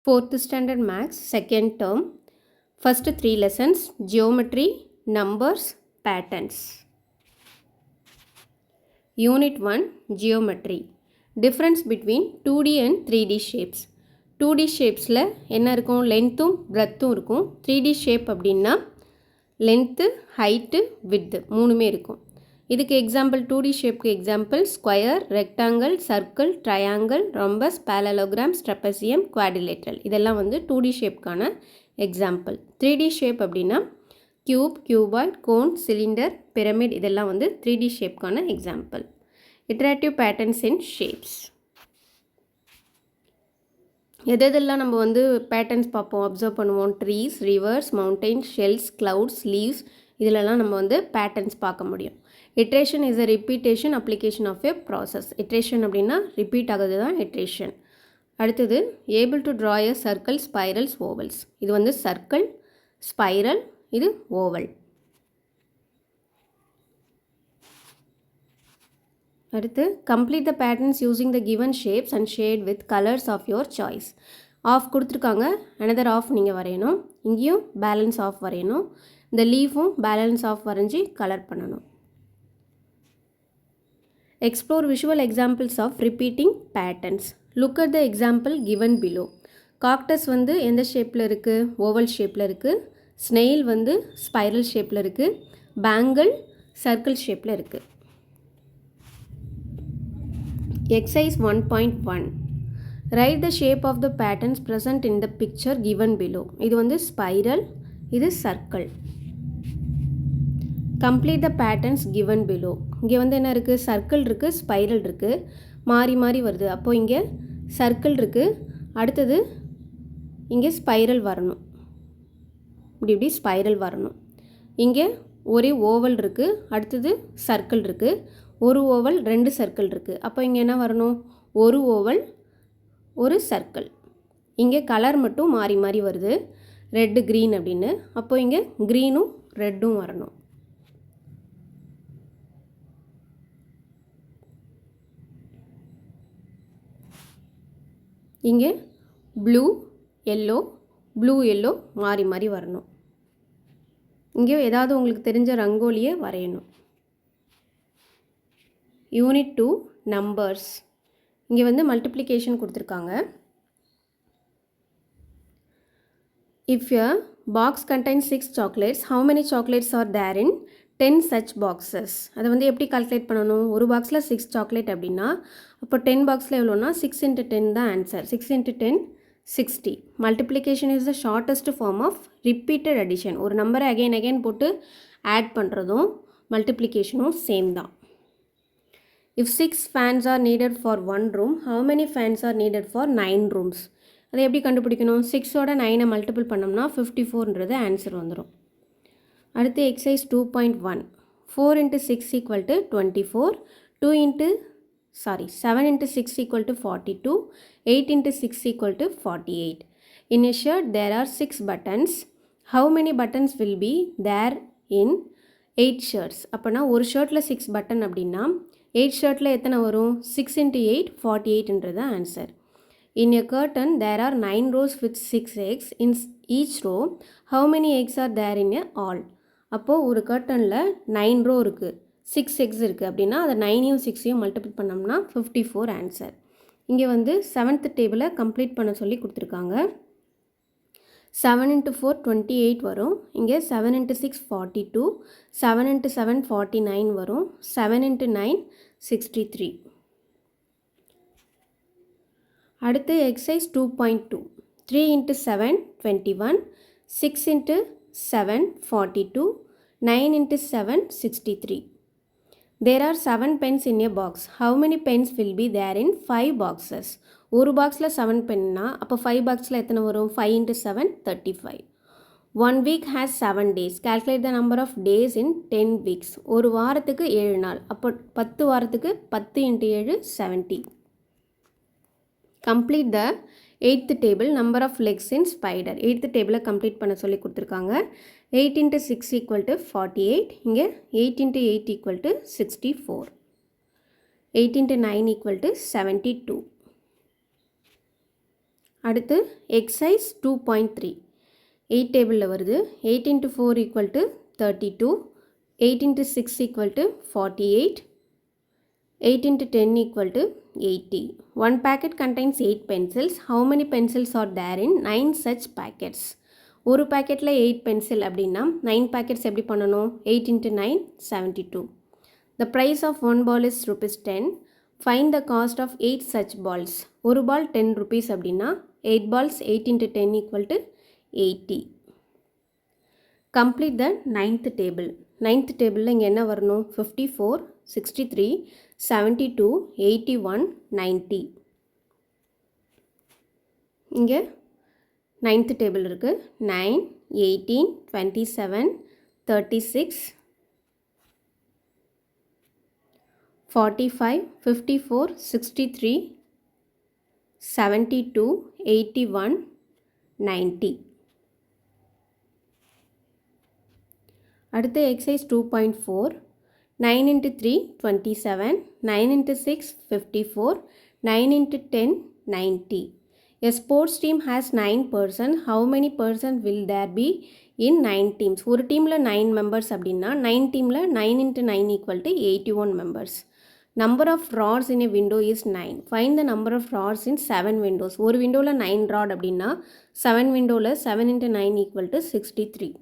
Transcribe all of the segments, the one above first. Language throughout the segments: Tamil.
4th Standard Maths, second term, first 3 lessons, Geometry, Numbers, Patterns. Unit 1, Geometry. Difference between 2D and 3D shapes. 2D shapesல என்ன இருக்கும், லென்த்தும் பிரெத்தும் இருக்கும். 3D shape அப்படின்னா லென்த்து, ஹைட்டு, விட்த்து மூணுமே இருக்கும். இதுக்கு எக்ஸாம்பிள் 2D ஷேப்க்கு example square, rectangle, circle, triangle, rhombus, parallelogram, trapezium, quadrilateral இதெல்லாம் வந்து 2D ஷேப்க்கான எக்ஸாம்பிள். 3D ஷேப் அப்படின்னா cube, cuboid, cone, cylinder, pyramid இதெல்லாம் வந்து 3D ஷேப்க்கான example. Iterative patterns in shapes. எதெல்லாம் நம்ம வந்து பேட்டர்ன்ஸ் பார்ப்போம், அப்சர்வ் பண்ணுவோம். Trees, rivers, mountains, shells, clouds, leaves இதிலெல்லாம் நம்ம வந்து பேட்டர்ன்ஸ் பார்க்க முடியும். Iteration is a repetition application of a process. Iteration அப்படின்னா ரிப்பீட் ஆகுது தான் இட்ரேஷன். அடுத்தது able to draw a circle, spirals, ovals. இது வந்து சர்க்கிள், ஸ்பைரல், இது ஓவல். அடுத்து complete the patterns using the given shapes and shade with colours of your choice. Half கொடுத்துருக்காங்க, அனதர் ஆஃப் நீங்கள் வரையணும். இங்கேயும் பேலன்ஸ் ஆஃப் வரையணும். இந்த லீஃபும் பேலன்ஸ் ஆஃப் வரைஞ்சி கலர் பண்ணணும். Explore visual examples of repeating patterns. Look at the example given below. Cactus வந்து எந்த ஷேப்பில் இருக்குது, ஓவல் ஷேப்பில் இருக்குது. ஸ்னெயில் வந்து ஸ்பைரல் ஷேப்பில் இருக்குது. பேங்கிள் சர்க்கிள் ஷேப்பில் இருக்குது. Exercise 1.1. Write the shape of the patterns present in the picture given below. இது வந்து spiral, இது circle. Complete the patterns given below. இங்கே வந்து என்ன இருக்குது, circle இருக்குது, spiral இருக்குது, மாறி மாறி வருது. அப்போது இங்கே circle இருக்குது, அடுத்தது இங்கே spiral வரணும். இப்படி spiral வரணும். இங்கே ஒரே ஓவல் இருக்குது, அடுத்தது சர்க்கிள் இருக்குது. ஒரு ஓவல், ரெண்டு சர்க்கிள் இருக்குது. அப்போ இங்கே என்ன வரணும், ஒரு ஓவல், ஒரு சர்க்கிள். இங்கே கலர் மட்டும் மாறி மாறி வருது, ரெட்டு க்ரீன் அப்படின்னு. அப்போ இங்கே க்ரீனும் ரெட்டும் வரணும். இங்கே ப்ளூ எல்லோ, ப்ளூ எல்லோ மாறி மாறி வரணும். இங்கே ஏதாவது உங்களுக்கு தெரிஞ்ச ரங்கோலியை வரையணும். Unit 2 numbers. இங்கே வந்து மல்டிப்ளிகேஷன் கொடுத்துருக்காங்க. If a box contains 6 chocolates, how many chocolates are there in 10 such boxes? அதை வந்து எப்படி கால்குலேட் பண்ணணும், ஒரு பாக்ஸில் 6 சாக்லேட் அப்படின்னா அப்போ 10 பாக்ஸில் எவ்வளோனா 6 × 10 தான் answer. 6 × 10 60. Multiplication is the shortest form of repeated addition. ஒரு நம்பரை அகைன் போட்டு ஆட் பண்ணுறதும் மல்டிப்ளிகேஷனும் சேம் தான். If 6 fans are needed for 1 room, how many fans are needed for 9 rooms? அதை எப்படி கண்டுபிடிக்கணும், 6ஓட 9 மல்டிபிள் பண்ணோம்னா 54ன்றது ஆன்சர் வந்துடும். அடுத்து exercise 2.1. 4 × 6 = 24. 7 × 6 = 42. 8 × 6 = 48. In a shirt there are 6 buttons. How many buttons will be there in 8 shirts? அப்போனா ஒரு ஷர்ட்டில் 6 பட்டன் அப்படின்னா 8 ஷர்ட்டில் எத்தனை வரும், 6 × 8 48ன்றது answer. In a curtain there are 9 rows with 6 eggs. In each row how many eggs are there in a all? அப்போது ஒரு கர்ட்டனில் 9 ரோ இருக்குது, 6 eggs இருக்குது அப்படின்னா அதை 9ஐயும் 6ஐயும் மல்டிபிள் பண்ணோம்னா 54 ஆன்சர். இங்கே வந்து 7th டேபிளை கம்ப்ளீட் பண்ண சொல்லி கொடுத்துருக்காங்க. 7 × 4 28 வரும். இங்கே 7 × 6 42. 7 × 7 49 வரும். 7 × 9 63. அடுத்து exercise 2.2. 3 × 7 21. 6 × 7 42. 9 × 7 63. There are 7 pens in a box. How many pens will be there in 5 boxes? ஒரு பாக்ஸில் 7 பென்னா அப்போ 5 பாக்ஸில் எத்தனை வரும், 5 × 7 35. 1 week has 7 days. Calculate the number of days in 10 weeks. ஒரு வாரத்துக்கு 7 நாள். அப்போ 10 வாரத்துக்கு 10 × 7 70. Complete the 8th table number of legs in spider. 8th table complete பண்ண சொல்லி கொடுத்துருக்காங்க. 8 × 6 = 48. இங்கே 8 × 8 = 64. 8 × 9 = 72. அடுத்து எக்ஸசைஸ் 2.3 8 டேபிளில் வருது. 8 into 4 equal to 32, 8 into 6 equal to 48, 8 into 10 equal to 80. One packet contains 8 pencils. How many pencils are there in 9 such packets? ஒரு பேக்கெட்டில் 8 பென்சில் அப்படின்னா 9 பேக்கெட்ஸ் எப்படி பண்ணணும்? 8 into 9 72. The price of one ball is ₹10. Find the cost of 8 such balls. ஒரு பால் 10 rupees அப்படின்னா 8 balls 8 into 10 equal to 80. Complete the 9th table. 9th table இங்கே என்ன வரணும்? 54, 63, 72, 81, 90. இங்கே 9th table இருக்கு. 9, 18, 27, 36, 45, 54, 63, 72, 81, 90. அடுத்து exercise 2.4. 9 into 3 27, 9 into 6 54, 9 into 10 90. A sports team has 9 person. How many person will there be in 9 teams? ஒரு டீமில் 9 members அப்படின்னா 9 டீமில் 9 into 9 equal to 81 members. Number of rods in a window is 9. Find the number of rods in 7 windows. ஒரு விண்டோவில் 9 rod அப்படின்னா 7 விண்டோவில் 7 into 9 equal to 63.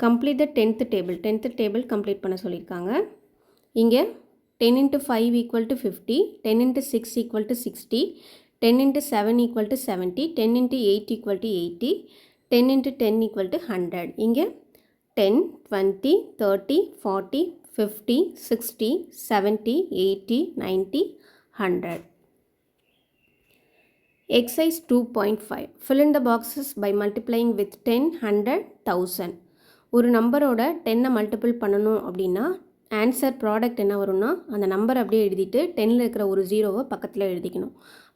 Complete the 10th table. 10th table complete பண்ண சொல்லியிருக்காங்க. இங்கே 10 into 5 equal to 50, 10 into 6 equal to 60, 10 into 7 equal to 70, 10 into 8 equal to 80, 10 into 10 equal to 100. இங்கே 10, 20, 30, 40, 50, 60, 70, 80, 90, 100. Exercise 2.5. Fill in the boxes by multiplying with 10, 100, 1000. ஒரு நம்பரோட 10 மல்டிபிள் பண்ணணும் அப்படின்னா ஆன்சர் ப்ராடக்ட் என்ன வரும்னா அந்த நம்பர் அப்படியே எழுதிட்டு 10ல் இருக்கிற ஒரு ஜீரோவை பக்கத்தில் எழுதிக்கணும்.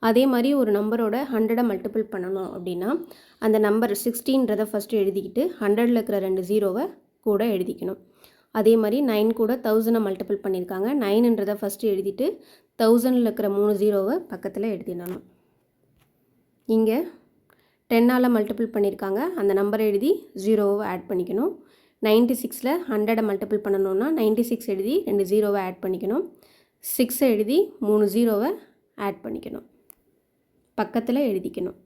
அதே மாதிரி ஒரு நம்பரோட 100 மல்டிபிள் பண்ணணும் அப்படின்னா அந்த நம்பர் 16ன்றதை ஃபஸ்ட்டு எழுதிக்கிட்டு 100ல் இருக்கிற 2 ஜீரோவை கூட எழுதிக்கணும். அதே மாதிரி 9 கூட 1000 மல்டிபிள் பண்ணியிருக்காங்க. 9ன்றதை ஃபஸ்ட்டு எழுதிட்டு 1000ல் இருக்கிற 3 ஜீரோவை பக்கத்தில் எழுதிடணும். இங்கே 10ஆல் மல்டிபிள் பண்ணியிருக்காங்க. அந்த நம்பரை எழுதி ஜீரோவை ஆட் பண்ணிக்கணும். 96ல் 100 மல்டிபிள் பண்ணணுன்னா 96 எழுதி 2 ஜீரோவை ஆட் பண்ணிக்கணும். 6 எழுதி 3 ஜீரோவை ஆட் பண்ணிக்கணும், பக்கத்தில் எழுதிக்கணும்.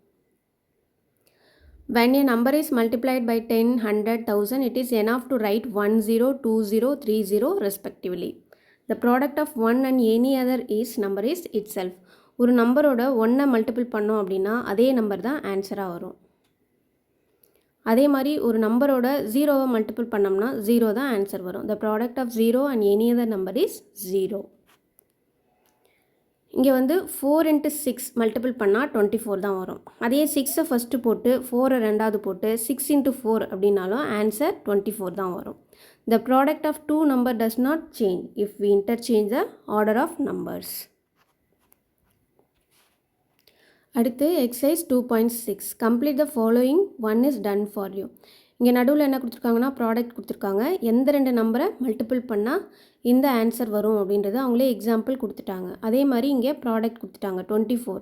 When a number is multiplied by 10, 100, 1000, it is enough to write 10, 20, 30 respectively. The product of 1 and any other number is itself. ஒரு நம்பரோட 1 மல்டிபிள் பண்ணோம் அப்படின்னா அதே நம்பர் தான் ஆன்சராக வரும். அதே மாதிரி ஒரு நம்பரோட 0வை மல்டிபிள் பண்ணோம்னா 0 தான் ஆன்சர் வரும். The product of 0 and any other number is 0. இங்கே வந்து 4 into 6 மல்டிபிள் பண்ணால் 24 தான் வரும். அதே 6ஐ ஃபஸ்ட்டு போட்டு 4ஐ ரெண்டாவது போட்டு 6 into 4 அப்படின்னாலும் ஆன்சர் 24 தான் வரும். The product of two number does not change if we interchange the order of numbers. அடுத்து exercise 2.6. Complete the following one is done for you. இங்கே நடுவில் என்ன கொடுத்துருக்காங்கன்னா ப்ராடக்ட் கொடுத்துருக்காங்க. எந்த 2 நம்பரை மல்டிபிள் பண்ணால் இந்த ஆன்சர் வரும் அப்படின்றது அவங்களே எக்ஸாம்பிள் கொடுத்துட்டாங்க. அதே மாதிரி இங்கே ப்ராடக்ட் கொடுத்துட்டாங்க 24.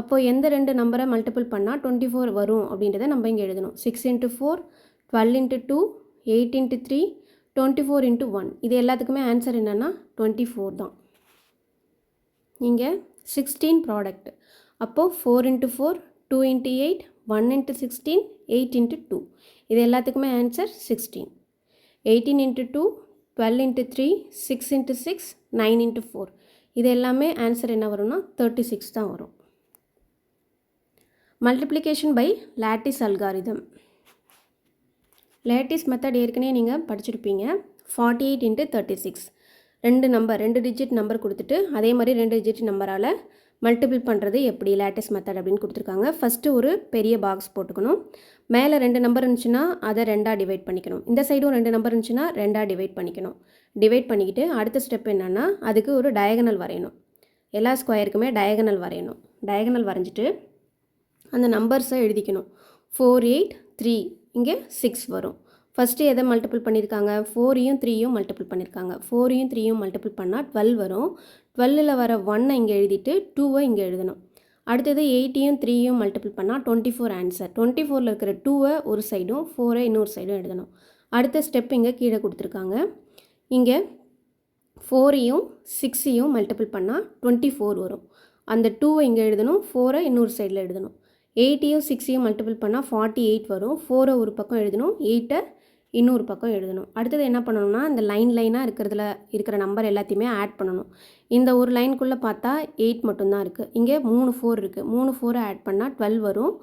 அப்போது எந்த 2 நம்பரை மல்டிபிள் பண்ணால் 24 வரும் அப்படின்றத நம்ம இங்கே எழுதணும். 6 into 4, 12 into 2, 8 into 3, 24 into 1. இது எல்லாத்துக்குமே ஆன்சர் என்னென்னா 24 தான். இங்கே 16 ப்ராடக்ட். அப்போது 4 into 4, 2 into 8, 1 into 16, 8 into 2. இது எல்லாத்துக்குமே answer 16. 18 into 2, 12 into 3, 6 into 6, 9 into 4. இது எல்லாமே ஆன்சர் என்ன வரும்னா 36 தான் வரும். Multiplication by lattice algorithm. Lattice method ஏற்கனவே நீங்கள் படிச்சிருப்பீங்க. 48 into 36. 2 டிஜிட் நம்பர் கொடுத்துட்டு அதே மாதிரி 2 டிஜிட் நம்பரால் மல்டிபிள் பண்ணுறது எப்படி லேட்டஸ்ட் மெத்தட் அப்படின்னு கொடுத்துருக்காங்க. ஃபஸ்ட்டு ஒரு பெரிய பாக்ஸ் போட்டுக்கணும். மேலே 2 நம்பர் இருந்துச்சுன்னா அதை 2ஆக டிவைட் பண்ணிக்கணும். இந்த சைடும் 2 நம்பர் இருந்துச்சுன்னா 2ஆக டிவைட் பண்ணிக்கணும். டிவைட் பண்ணிக்கிட்டு அடுத்த ஸ்டெப் என்னென்னா அதுக்கு ஒரு டயகனல் வரையணும். எல்லா ஸ்கொயருக்குமே டயகனல் வரையணும். டயகனல் வரைஞ்சிட்டு அந்த நம்பர்ஸை எழுதிக்கணும். 4, 8, 3 இங்கே 6 வரும். ஃபஸ்ட்டு எதை மல்டிபிள் பண்ணியிருக்காங்க? 4ஐயும் 3யும் மல்டிபிள் பண்ணியிருக்காங்க. 4ஐயும் 3யும் மல்டிபிள் பண்ணால் 12 வரும். 12ல் வர 1ஐ இங்கே எழுதிட்டு 2ஐ இங்கே எழுதணும். அடுத்தது 8ஐயும் 3ஐயும் மல்டிபிள் பண்ணால் 24 ஆன்சர். 24ல் இருக்கிற 2ஐ ஒரு சைடும் 4ஐ இன்னொரு சைடும் எழுதணும். அடுத்த ஸ்டெப் இங்கே கீழே கொடுத்துருக்காங்க. இங்கே 4ஐயும் 6ஐயும் மல்டிபிள் பண்ணால் 24 வரும். அந்த 2ஐ இங்கே எழுதணும், 4ஐ இன்னொரு சைடில் எழுதணும். 8ஐயும் 6ஐயும் மல்டிபிள் பண்ணால் 48 வரும். 4ஐ ஒரு பக்கம் எழுதணும், 8ஐ இன்னொரு பக்கம் எழுதணும். அடுத்தது என்ன பண்ணணும்னா இந்த லைனாக இருக்கிற நம்பர் எல்லாத்தையுமே ஆட் பண்ணணும். இந்த ஒரு லைனுக்குள்ளே பார்த்தா 8 மட்டும்தான் இருக்குது. இங்கே 3 4 இருக்குது. 3 4ஐ ஆட் பண்ணால் 12 வரும்.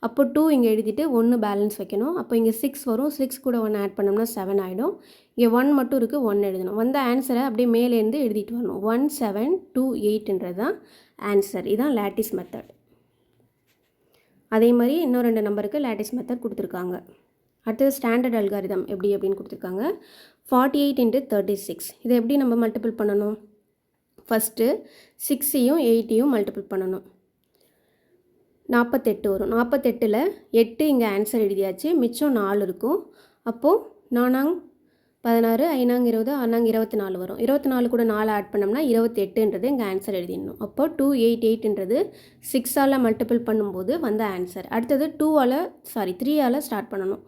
அப்போ 2 இங்கே எழுதிட்டு 1 பேலன்ஸ் வைக்கணும். அப்போ இங்கே 6 வரும். 6 கூட 1 ஆட் பண்ணோம்னா 7 ஆகிடும். இங்கே 1 மட்டும் இருக்குது, 1 எழுதணும். வந்த ஆன்சரை அப்படியே மேலேருந்து எழுதிட்டு வரணும். 1728ன்றது தான் ஆன்சர். இதுதான் லாட்டிஸ் மெத்தட். அதே மாதிரி இன்னும் 2 நம்பருக்கு லாட்டிஸ் மெத்தட் கொடுத்துருக்காங்க. அடுத்தது ஸ்டாண்டர்ட் அல்காரிதம் எப்படி அப்படின்னு கொடுத்துருக்காங்க. 48 × 36 இதை எப்படி நம்ம மல்டிபிள் பண்ணணும்? ஃபஸ்ட்டு 6ஐயும் 8ஐயும் மல்டிபிள் பண்ணணும். 48 வரும். 48ல் 8 இங்கே ஆன்சர் எழுதியாச்சு, மிச்சம் 4 இருக்கும். அப்போது 4 16 5 20 6 24 வரும். 24 கூட 4 ஆட் பண்ணோம்னா 28ன்றது இங்கே ஆன்சர் எழுதிடணும். அப்போ 288ன்றது 6ஆல் மல்டிபிள் பண்ணும்போது வந்த ஆன்சர். அடுத்தது 3ஆல் ஸ்டார்ட் பண்ணணும்.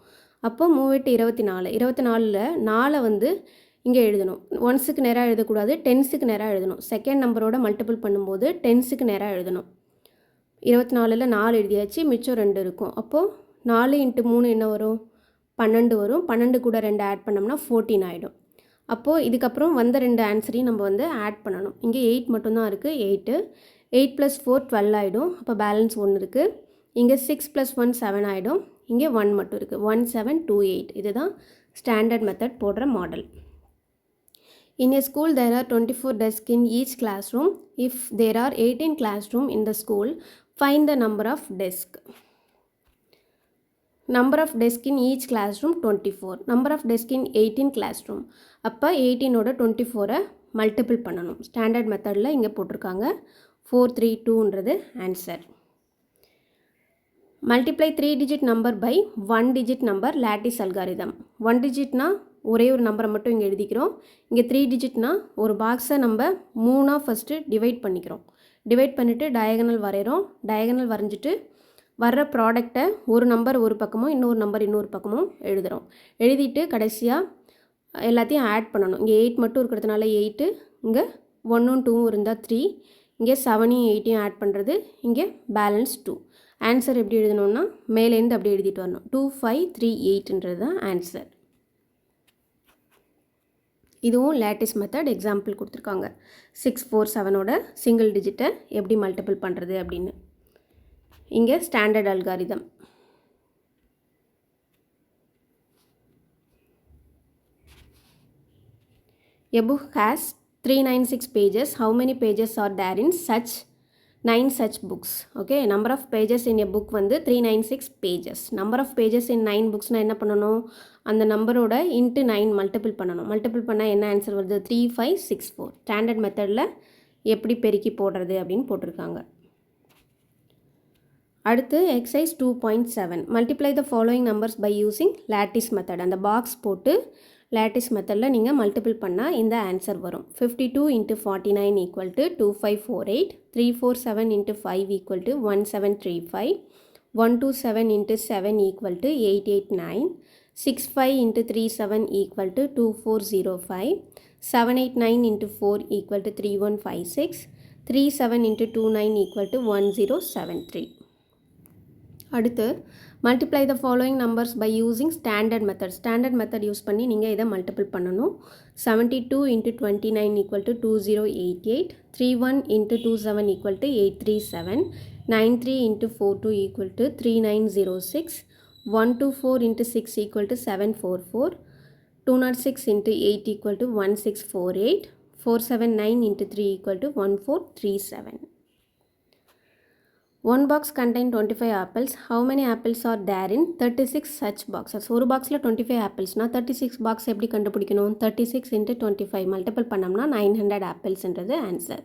அப்போ 3 8 24. 24ல் 4 வந்து இங்கே எழுதணும். ஒன்ஸுக்கு நேராக எழுதக்கூடாது, டென்ஸுக்கு நேராக எழுதணும். செகண்ட் நம்பரோட மல்டிபிள் பண்ணும்போது டென்ஸுக்கு நேராக எழுதணும். 24ல் 4 எழுதியாச்சு, மிச்சம் 2 இருக்கும். அப்போது 4 × 3 என்ன வரும்? 12 வரும். 12 கூட 2 ஆட் பண்ணோம்னா 14 ஆகிடும். அப்போது இதுக்கப்புறம் வந்த 2 ஆன்சரையும் நம்ம வந்து ஆட் பண்ணணும். இங்கே 8 மட்டும்தான் இருக்குது. 8 + 4 12 ஆகிடும். அப்போ பேலன்ஸ் 1 இருக்குது. இங்கே 6 + 1 7 ஆகிடும். இங்கே 1 மட்டும் இருக்குது. 1728. இதுதான் ஸ்டாண்டர்ட் மெத்தட் போடுற model. In a school there are 24 desks in each classroom. If there are 18 classrooms in the school, find the number of desks. Number of desks in each classroom 24. Number of desks in 18 classroom. அப்போ 18ஓட 24ஐ மல்டிபிள் பண்ணணும். ஸ்டாண்டர்ட் மெத்தடில் இங்கே போட்டிருக்காங்க. 432ன்றது answer. Multiply 3 digit number by 1 digit number lattice algorithm. 1 digitனா ஒரே ஒரு நம்பரை மட்டும் இங்கே எழுதிக்கிறோம். இங்கே 3 digitனா ஒரு பாக்ஸை நம்ம 3ஆக ஃபஸ்ட்டு டிவைட் பண்ணிக்கிறோம். டிவைட் பண்ணிவிட்டு டயகனல் வரைகிறோம். டயகனல் வரைஞ்சிட்டு வர்ற ப்ராடக்டை ஒரு நம்பர் ஒரு பக்கமும் இன்னொரு நம்பர் இன்னொரு பக்கமும் எழுதுகிறோம். எழுதிட்டு கடைசியாக எல்லாத்தையும் ஆட் பண்ணணும். இங்கே 8 மட்டும் இருக்கிறதுனால 8, இங்கே 1ம் 2ம் இருந்தால் 3, இங்கே 7ஐயும் 8ஐயும் ஆட் பண்ணுறது, இங்கே பேலன்ஸ் 2. ஆன்சர் எப்படி எழுதணும்னா மேலேருந்து அப்படி எழுதிட்டு வரணும். 2538ன்றது தான் ஆன்சர். இதுவும் லேட்டிஸ் மெத்தட் எக்ஸாம்பிள் கொடுத்துருக்காங்க. 647ஓட சிங்கிள் டிஜிட்டை எப்படி மல்டிபிள் பண்ணுறது அப்படின்னு. இங்கே standard algorithm. A book has 396 pages. How many pages are there in 9 such books? Okay, number of pages in a book வந்து 396 pages. Number of pages in 9 booksனா என்ன பண்ணணும்? அந்த நம்பரோட இன்ட்டு 9 மல்டிபிள் பண்ணணும். மல்டிபிள் பண்ணால் என்ன ஆன்சர் வருது? 3564. ஸ்டாண்டர்ட் மெத்தடில் எப்படி பெருக்கி போடுறது அப்படின்னு போட்டிருக்காங்க. அடுத்து exercise 2.7. Multiply the following numbers by using lattice method. அந்த பாக்ஸ் போட்டு லாட்டிஸ் மெத்தடில் நீங்கள் மல்டிபிள் பண்ணால் இந்த ஆன்சர் வரும். 52 × 49 = 2548. 347 × 5 = 1735. 127 × 7 = 889. 65 × 37 = 2405. 789 × 4 = 3156. 37 × 29 = 1073. அடுத்து multiply the following numbers by using standard method. Standard method use பண்ணி நீங்கள் இதை மல்டிபிள் பண்ணணும். 72 × 29 = 2088. 31 × 27 = 837. 93 × 42 = 3906. 124 × 6 = 744. 206 × 8 = 1648. 479 × 3 = 1437. One box contains 25 apples. How many apples are there in 36 such boxes? ஒரு பாக்ஸில் 25 ஆப்பிள்ஸ்னால் 36 பாக்ஸ் எப்படி கண்டுபிடிக்கணும்? 36 × 25 மல்டிபிள் பண்ணோம்னா 900 ஆப்பிள்ஸ்ன்றது answer.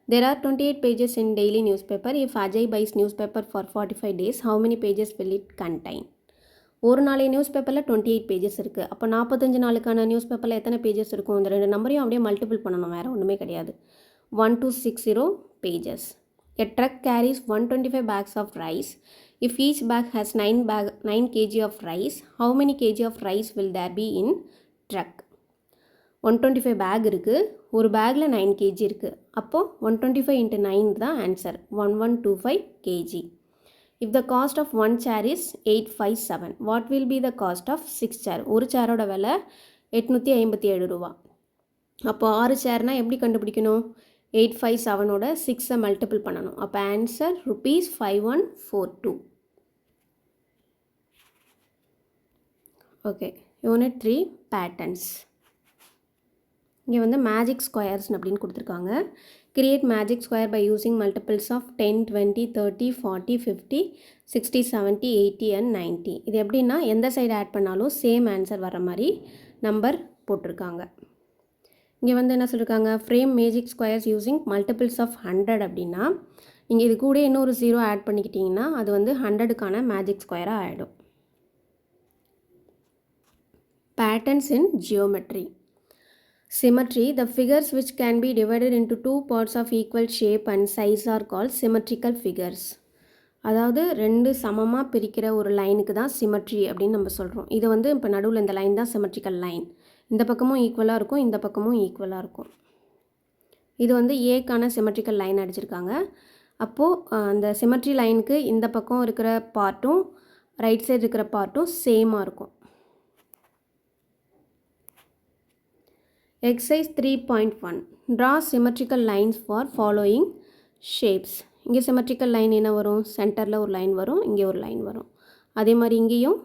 There are 28 pages in daily newspaper. If Ajay buys newspaper for 45 days, how many pages will it contain? ஒரு நாளைய நியூஸ் பேப்பரில் 28 பேஜஸ் இருக்குது. அப்போ 45 நாளுக்கான நியூஸ் பேப்பரில் எத்தனை பேஜஸ் இருக்கும்? இந்த 2 நம்பரையும் அப்படியே மல்டிபிள் பண்ணணும், வேறு ஒன்றுமே கிடையாது. 1260 pages. A truck carries 125 bags of rice. If each bag has 9 kg of rice, how many kg of rice will there be in truck? 125 back இருக்குது, ஒரு பேக்கில் 9 kg இருக்குது. அப்போது 125 into 9 தான் answer, 1125 kg. If the cost of one chair is 857, what will be the cost of 6 chair? ஒரு சேரோட விலை 857 ரூபா. அப்போ 6 சேர்னால் எப்படி கண்டுபிடிக்கணும்? 857ஓட 6 மல்டிபிள் பண்ணணும். அப்போ ஆன்சர் ₹5142. Okay, unit 3 patterns. இங்கே வந்து மேஜிக் ஸ்கொயர்ஸ் அப்படின்னு கொடுத்துருக்காங்க. Create magic square by using multiples of 10, 20, 30, 40, 50, 60, 70, 80 and 90. இது எப்படின்னா எந்த சைடு ஆட் பண்ணாலும் சேம் ஆன்சர் வர மாதிரி நம்பர் போட்டிருக்காங்க. இங்கே வந்து என்ன சொல்லியிருக்காங்க? Frame magic squares using multiples of 100 அப்படின்னா நீங்கள் இது கூட இன்னொரு 0 ஆட் பண்ணிக்கிட்டிங்கன்னா அது வந்து 100க்கான மேஜிக் ஸ்கொயராக ஆகிடும். Patterns in geometry. Symmetry, the figures which can be divided into two parts of equal shape and size are called symmetrical figures. அதாவது ரெண்டு சமமாக பிரிக்கிற ஒரு லைனுக்கு தான் சிமெட்ரி அப்படின்னு நம்ம சொல்கிறோம். இது வந்து இப்போ நடுவில் இந்த லைன் தான் சிமெட்ரிக்கல் லைன். இந்த பக்கமும் ஈக்குவலாக இருக்கும், இந்த பக்கமும் ஈக்குவலாக இருக்கும். இது வந்து ஏக்கான சிமெட்ரிக்கல் லைன் அடிச்சிருக்காங்க. அப்போது அந்த சிமெட்ரி லைனுக்கு இந்த பக்கம் இருக்கிற பார்ட்டும் ரைட் சைடு இருக்கிற பார்ட்டும் சேமாக இருக்கும். Exercise 3.1. Draw symmetrical lines for following shapes. இங்கே symmetrical line என்ன வரும்? சென்டரில் ஒரு லைன் வரும், இங்கே ஒரு லைன் வரும். அதே மாதிரி இங்கேயும்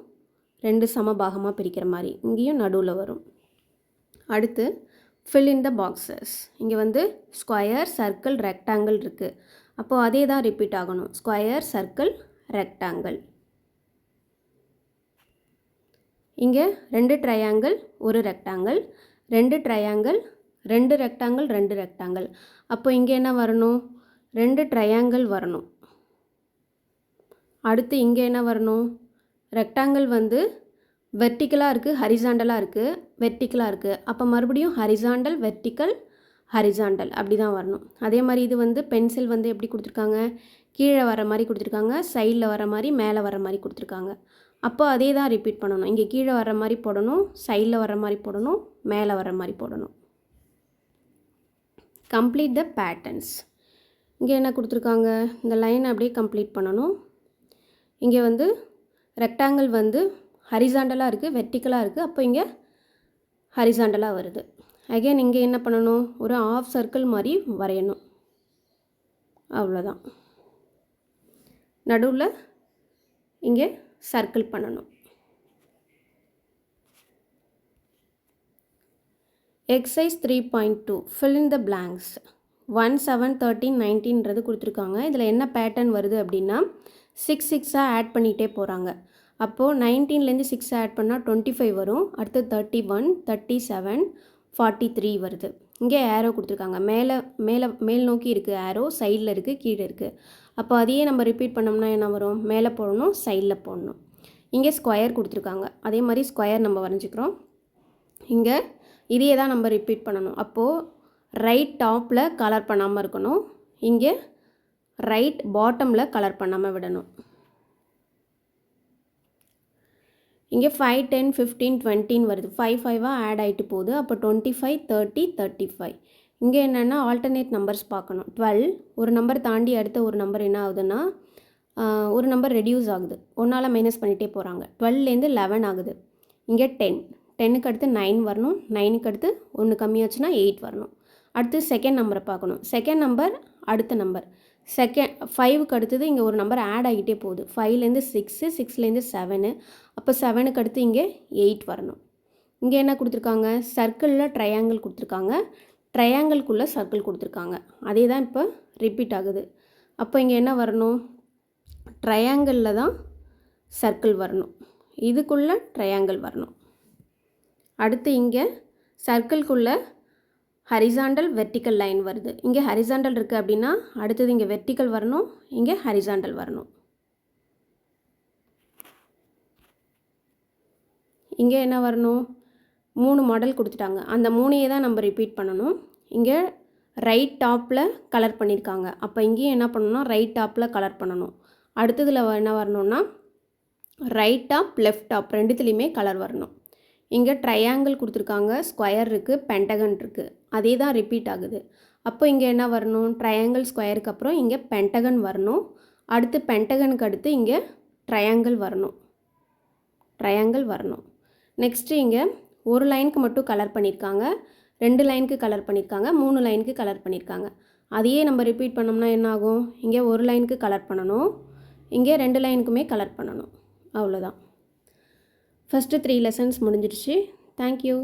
ரெண்டு சமபாகமாக பிரிக்கிற மாதிரி இங்கேயும் நடுவில் வரும். அடுத்து fill in the boxes. இங்கே வந்து ஸ்கொயர், சர்க்கிள், ரெக்டாங்கிள் இருக்குது. அப்போது அதே தான் ரிப்பீட் ஆகணும். Square, circle, rectangle. இங்கே 2 ட்ரையாங்கிள், ஒரு ரெக்டாங்கிள், 2 ட்ரையாங்கிள், 2 ரெக்டாங்கிள், 2 ரெக்டாங்கிள். அப்போ இங்கே என்ன வரணும்? 2 ட்ரையாங்கிள் வரணும். அடுத்து இங்கே என்ன வரணும்? ரெக்டாங்கிள் வந்து வெர்டிக்கலாக இருக்குது, ஹரிசாண்டலாக இருக்குது, வெர்டிக்கலாக இருக்குது. அப்போ மறுபடியும் ஹரிசாண்டல், வெர்டிக்கல், ஹரிசாண்டல் அப்படி தான் வரணும். அதே மாதிரி இது வந்து பென்சில் வந்து எப்படி கொடுத்துருக்காங்க? கீழே வர மாதிரி கொடுத்துருக்காங்க, சைடில் வர மாதிரி, மேலே வர மாதிரி கொடுத்துருக்காங்க. அப்போ அதே தான் ரிப்பீட் பண்ணணும். இங்கே கீழே வர மாதிரி போடணும், சைடில் வர மாதிரி போடணும், மேலே வர மாதிரி போடணும். Complete the patterns. இங்கே என்ன கொடுத்துருக்காங்க? இந்த லைன் அப்படியே கம்ப்ளீட் பண்ணணும். இங்கே வந்து ரெக்டாங்கிள் வந்து ஹரிசாண்டலாக இருக்குது, வெர்டிக்கலாக இருக்குது. அப்போ இங்கே ஹரிசாண்டலாக வருது. அகைன் இங்கே என்ன பண்ணணும்? ஒரு ஆஃப் சர்க்கிள் மாதிரி வரையணும். அவ்வளோதான். நடுவில் இங்கே சர்க்கிள் பண்ணணும். Exercise 3.2. fill in the blanks. 1, 7, 13, 19ன்றது கொடுத்துருக்காங்க. இதில் என்ன பேட்டர்ன் வருது அப்படின்னா 6 6ஆக ஆட் பண்ணிகிட்டே போகிறாங்க. அப்போது 19லேருந்து 6 ஆட் பண்ணால் 25 வரும். அடுத்து 31, 37, 43 வருது. இங்கே ஏரோ கொடுத்துருக்காங்க. மேல் நோக்கி இருக்குது ஏரோ, சைடில் இருக்குது, கீழே இருக்குது. அப்போ அதையே நம்ம ரிப்பீட் பண்ணோம்னா என்ன வரும்? மேலே போடணும், சைடில் போடணும். இங்கே ஸ்கொயர் கொடுத்துருக்காங்க. அதே மாதிரி ஸ்கொயர் நம்ம வரைஞ்சிக்கிறோம். இங்கே இதையே தான் நம்ம ரிப்பீட் பண்ணணும். அப்போது ரைட் டாப்பில் கலர் பண்ணாமல் இருக்கணும், இங்கே ரைட் பாட்டமில் கலர் பண்ணாமல் விடணும். இங்கே 5, 10, 15, 20 வருது. 5 5ஆக ஆட் ஆகிட்டு போகுது. அப்போ 25, 30, 35. இங்கே என்னென்னா ஆல்டர்னேட் நம்பர்ஸ் பார்க்கணும். 12 ஒரு நம்பர் தாண்டி அடுத்த ஒரு நம்பர் என்ன ஆகுதுன்னா ஒரு நம்பர் ரெடியூஸ் ஆகுது, 1ஆல் மைனஸ் பண்ணிகிட்டே போகிறாங்க. 12லேருந்து 11 ஆகுது. இங்கே 10, 10க்கு அடுத்து 9 வரணும், 9க்கு அடுத்து 1 கம்மியாச்சுன்னா 8 வரணும். அடுத்து செகண்ட் நம்பரை பார்க்கணும். செகண்ட் நம்பர் அடுத்த நம்பர் 5க்கு அடுத்தது இங்கே ஒரு நம்பர் ஆட் ஆகிட்டே போகுது. 5லேருந்து 6, 6லேருந்து 7. அப்போ 7க்கு அடுத்து இங்கே 8 வரணும். இங்கே என்ன கொடுத்துருக்காங்க? சர்க்கிளில் ட்ரையாங்கிள் கொடுத்துருக்காங்க, ட்ரையாங்கிள்குள்ளே சர்க்கிள் கொடுத்துருக்காங்க. அதே தான் இப்போ ரிப்பீட் ஆகுது. அப்போ இங்கே என்ன வரணும்? ட்ரையாங்கிளில் தான் சர்க்கிள் வரணும், இதுக்குள்ளே ட்ரையாங்கிள் வரணும். அடுத்து இங்கே சர்க்கிள்குள்ளே ஹரிசாண்டல், வெர்டிக்கல் லைன் வருது. இங்கே ஹரிசாண்டல் இருக்குது அப்படின்னா அடுத்தது இங்கே வெர்டிக்கல் வரணும், இங்கே ஹரிசாண்டல் வரணும். இங்கே என்ன வரணும்? 3 மாடல் கொடுத்துட்டாங்க. அந்த 3ஐயே தான் நம்ம ரிப்பீட் பண்ணணும். இங்கே ரைட் டாப்பில் கலர் பண்ணியிருக்காங்க. அப்போ இங்கேயும் என்ன பண்ணணும்னா ரைட் டாப்பில் கலர் பண்ணணும். அடுத்ததில் என்ன வரணும்னா ரைட் டாப் லெஃப்ட் டாப் ரெண்டுத்துலேயுமே கலர் வரணும். இங்கே ட்ரையாங்கிள் கொடுத்துருக்காங்க, ஸ்கொயர் இருக்குது, பென்டகன் இருக்குது. அதே தான் ரிப்பீட் ஆகுது. அப்போ இங்கே என்ன வரணும், ட்ரையாங்கிள் ஸ்கொயருக்கு அப்புறம் இங்கே பென்டகன் வரணும். அடுத்து பென்டகனுக்கு அடுத்து இங்கே ட்ரையாங்கிள் வரணும். நெக்ஸ்ட்டு இங்கே ஒரு லைனுக்கு மட்டும் கலர் பண்ணியிருக்காங்க, 2 லைனுக்கு கலர் பண்ணியிருக்காங்க, 3 லைனுக்கு கலர் பண்ணியிருக்காங்க. அதையே நம்ம ரிப்பீட் பண்ணோம்னா என்ன ஆகும், இங்கே ஒரு லைனுக்கு கலர் பண்ணணும், இங்கே 2 லைனுக்குமே கலர் பண்ணணும். அவ்வளோதான். ஃபஸ்ட்டு 3 லெசன்ஸ் முடிஞ்சிடுச்சு. தேங்க்யூ.